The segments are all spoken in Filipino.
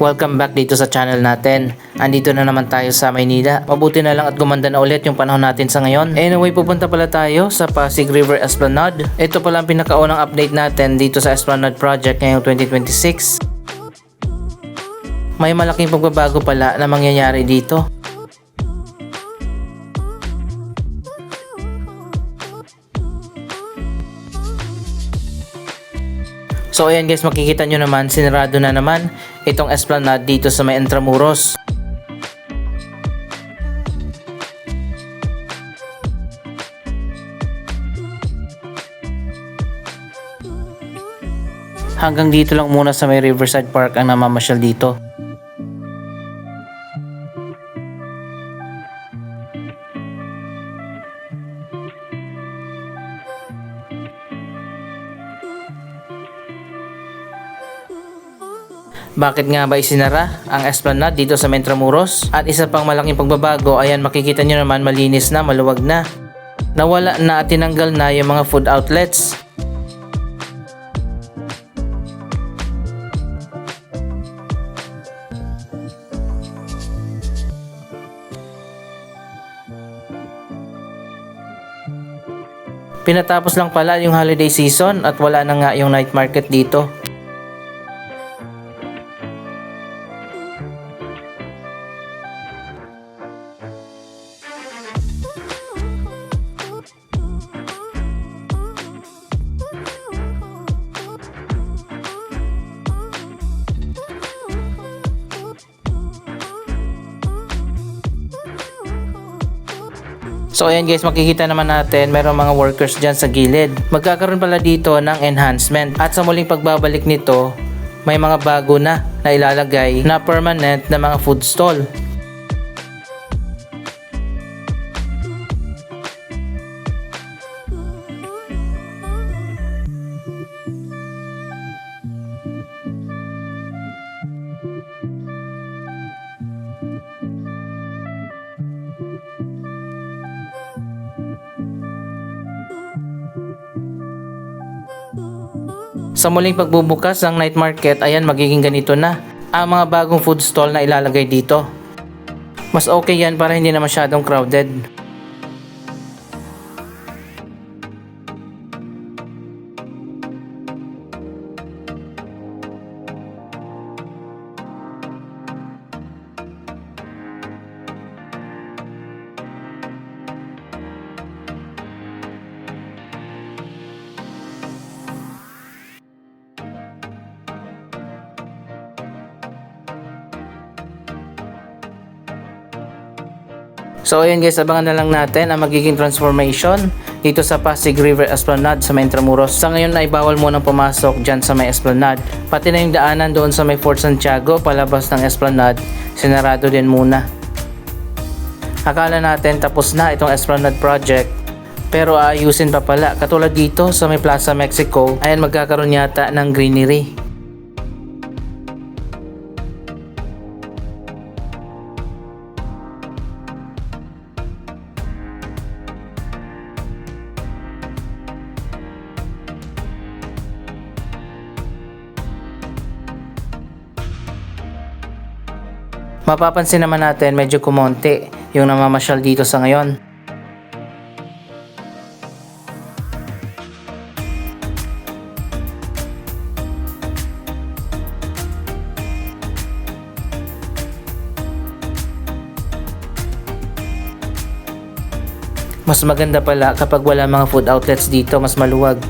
Welcome back dito sa channel natin. Andito na naman tayo sa Maynila. Mabuti na lang at gumanda na ulit yung panahon natin sa ngayon. Anyway, pupunta pala tayo sa Pasig River Esplanade. Ito pala ang pinakaunang update natin dito sa Esplanade Project ngayong 2026. May malaking pagbabago pala na mangyayari dito. So ayan guys, makikita nyo naman, sinarado na naman itong Esplanade dito sa may Intramuros. Hanggang dito lang muna sa may Riverside Park ang namamasyal dito. Bakit nga ba isinara ang Esplanade dito sa Intramuros? At isa pang malaking pagbabago, ayan makikita nyo naman malinis na, maluwag na. Nawala na at tinanggal na yung mga food outlets. Pinatapos lang pala yung holiday season at wala na nga yung night market dito. So ayan guys, makikita naman natin merong mga workers dyan sa gilid. Magkakaroon pala dito ng enhancement at sa muling pagbabalik nito, may mga bago na ilalagay na permanent na mga food stall. Sa muling pagbubukas ng night market, ayan magiging ganito na ang mga bagong food stall na ilalagay dito. Mas okay yan para hindi na masyadong crowded. So ayan guys, abangan na lang natin ang magiging transformation dito sa Pasig River Esplanade sa may Intramuros. Sa ngayon ay bawal munang pumasok dyan sa may Esplanade. Pati na yung daanan doon sa may Fort Santiago palabas ng Esplanade, sinarado din muna. Akala natin tapos na itong Esplanade project, pero aayusin pa pala. Katulad dito sa may Plaza Mexico, ayan magkakaroon yata ng greenery. Mapapansin naman natin medyo kumonti yung namamasyal dito sa ngayon. Mas maganda pala kapag wala mga food outlets dito, mas maluwag.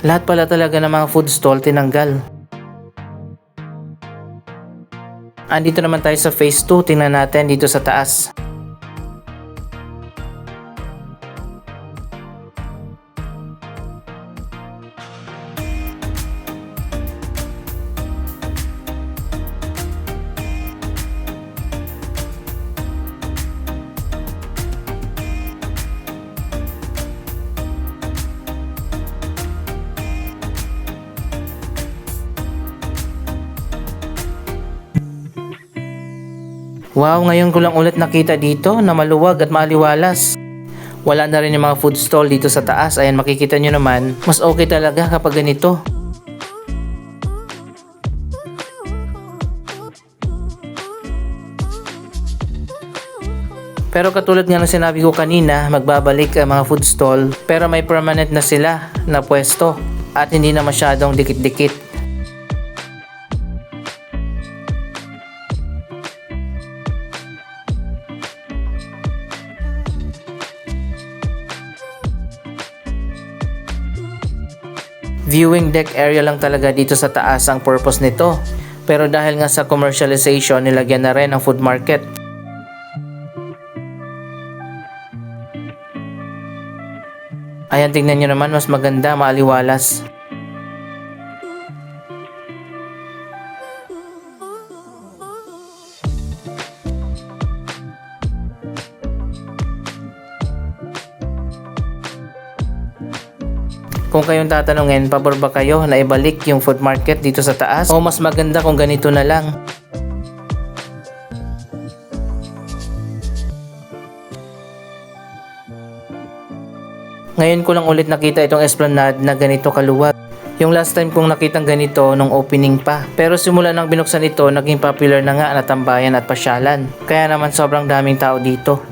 Lahat pala talaga ng mga food stall tinanggal. Andito naman tayo sa phase 2, tingnan natin dito sa taas. Wow, ngayon ko lang ulit nakita dito na maluwag at maliwalas. Wala na rin yung mga food stall dito sa taas. Ayan, makikita nyo naman, mas okay talaga kapag ganito. Pero katulad nga ng sinabi ko kanina, magbabalik ang mga food stall pero may permanent na sila na pwesto at hindi na masyadong dikit-dikit. Viewing deck area lang talaga dito sa taas ang purpose nito. Pero dahil nga sa commercialization, nilagyan na rin ang food market. Ayan, tingnan nyo naman, mas maganda, maaliwalas. Kung kayong tatanungin, pabor ba kayo na ibalik yung food market dito sa taas? O mas maganda kung ganito na lang? Ngayon ko lang ulit nakita itong esplanade na ganito kaluwag. Yung last time kong nakitang ganito nung opening pa. Pero simula nang binuksan ito, naging popular na nga na tambayan at pasyalan. Kaya naman sobrang daming tao dito.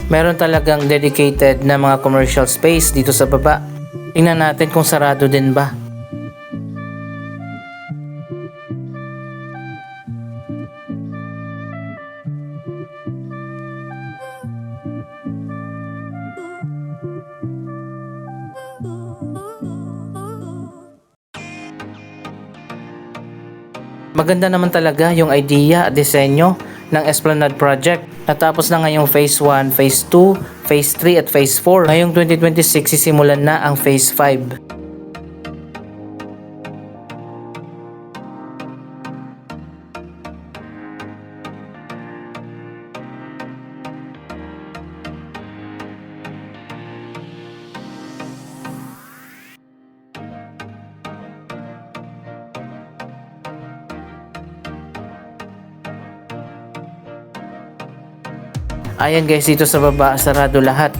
Meron talagang dedicated na mga commercial space dito sa baba. Tingnan natin kung sarado din ba. Maganda naman talaga yung idea at disenyo ng Esplanade Project. Natapos na ngayong Phase 1, Phase 2, Phase 3 at Phase 4. Ngayong 2026 sisimulan na ang Phase 5. Ayan guys, dito sa baba, sarado lahat.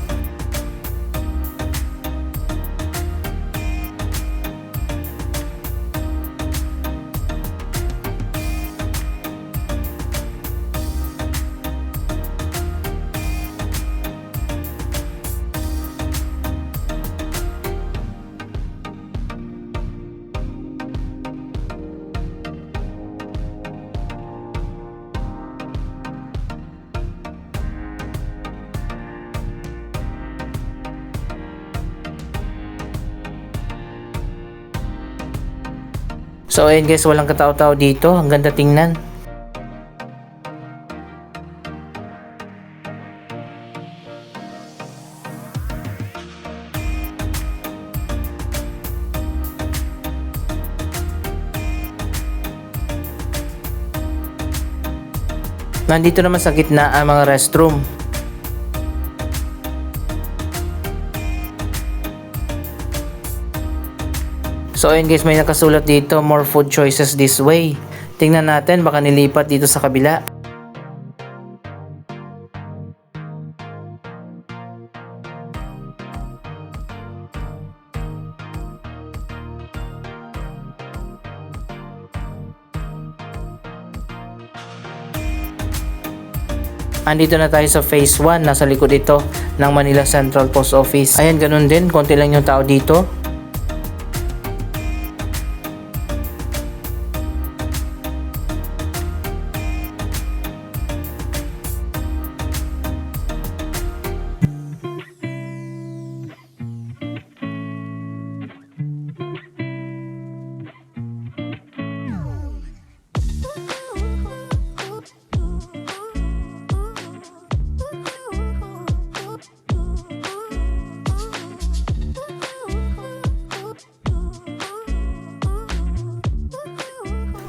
So ayun guys, walang katao-tao dito. Ang ganda tingnan. Nandito naman sa gitna ang mga restroom. So ayun guys, may nakasulat dito, more food choices this way. Tingnan natin, baka nilipat dito sa kabila. Andito na tayo sa Phase 1, nasa likod ito ng Manila Central Post Office. Ayan, ganun din, konti lang yung tao dito.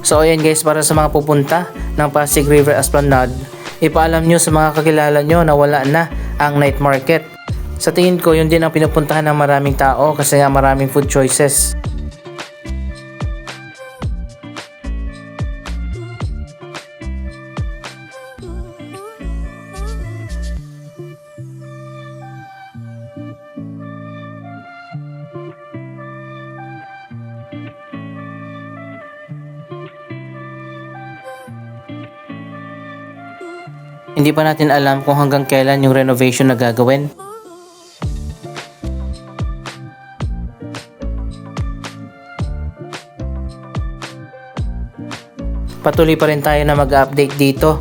So ayan guys, para sa mga pupunta ng Pasig River Esplanade, ipaalam nyo sa mga kakilala nyo na wala na ang night market. Sa tingin ko, yun din ang pinupuntahan ng maraming tao kasi nga maraming food choices. Hindi pa natin alam kung hanggang kailan yung renovation na gagawin. Patuloy pa rin tayo na mag-update dito.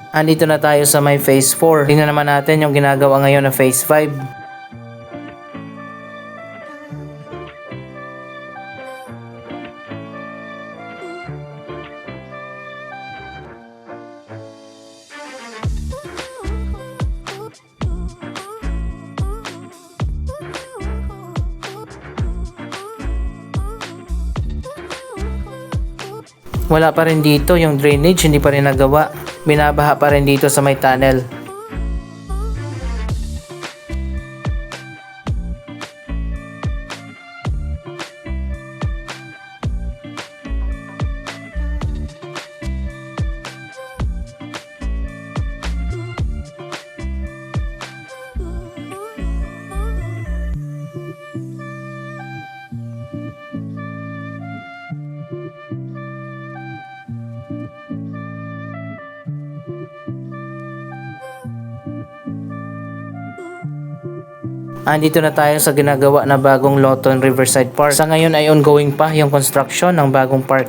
Andito na tayo sa may phase 4. Tingnan naman natin yung ginagawa ngayon na phase 5. Wala pa rin dito yung drainage, hindi pa rin nagawa. Binabaha pa rin dito sa may tunnel. Andito na tayo sa ginagawa na bagong Lawton Riverside Park. Sa ngayon ay ongoing pa yung construction ng bagong park.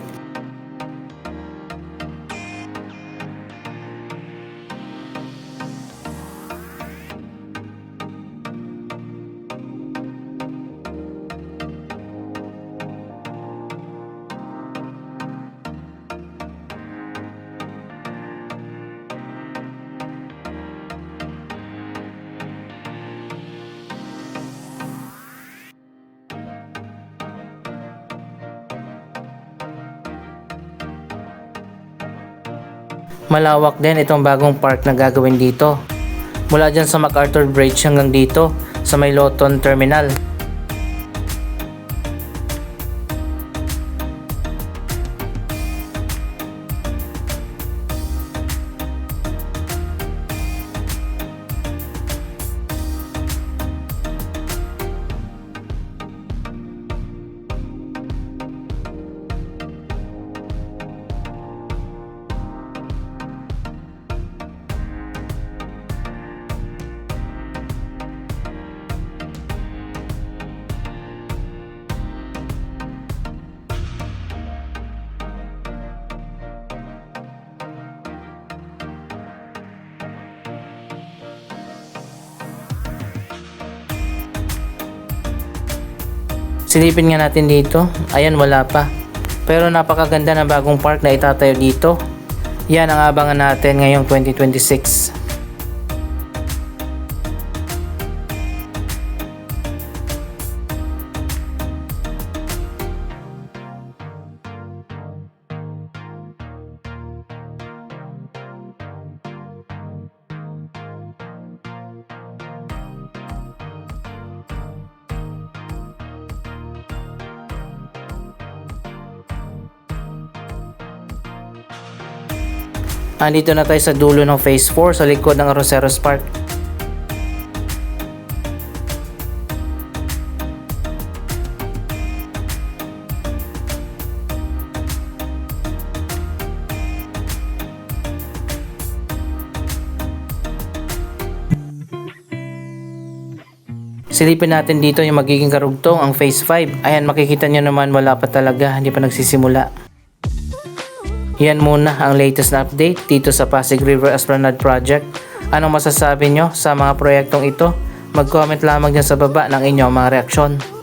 Malawak din itong bagong park na gagawin dito. Mula dyan sa MacArthur Bridge hanggang dito sa may Lawton Terminal. Silipin nga natin dito. Ayan, wala pa. Pero napakaganda ng bagong park na itatayo dito. Yan ang abangan natin ngayong 2026. Andito na tayo sa dulo ng phase 4 sa likod ng Roseros Park. Silipin natin dito yung magiging karugtong ang phase 5. Ayan, makikita nyo naman wala pa talaga, hindi pa nagsisimula. Yan muna ang latest na update dito sa Pasig River Esplanade Project. Anong masasabi nyo sa mga proyektong ito? Mag-comment lamang dyan sa baba ng inyong mga reaksyon.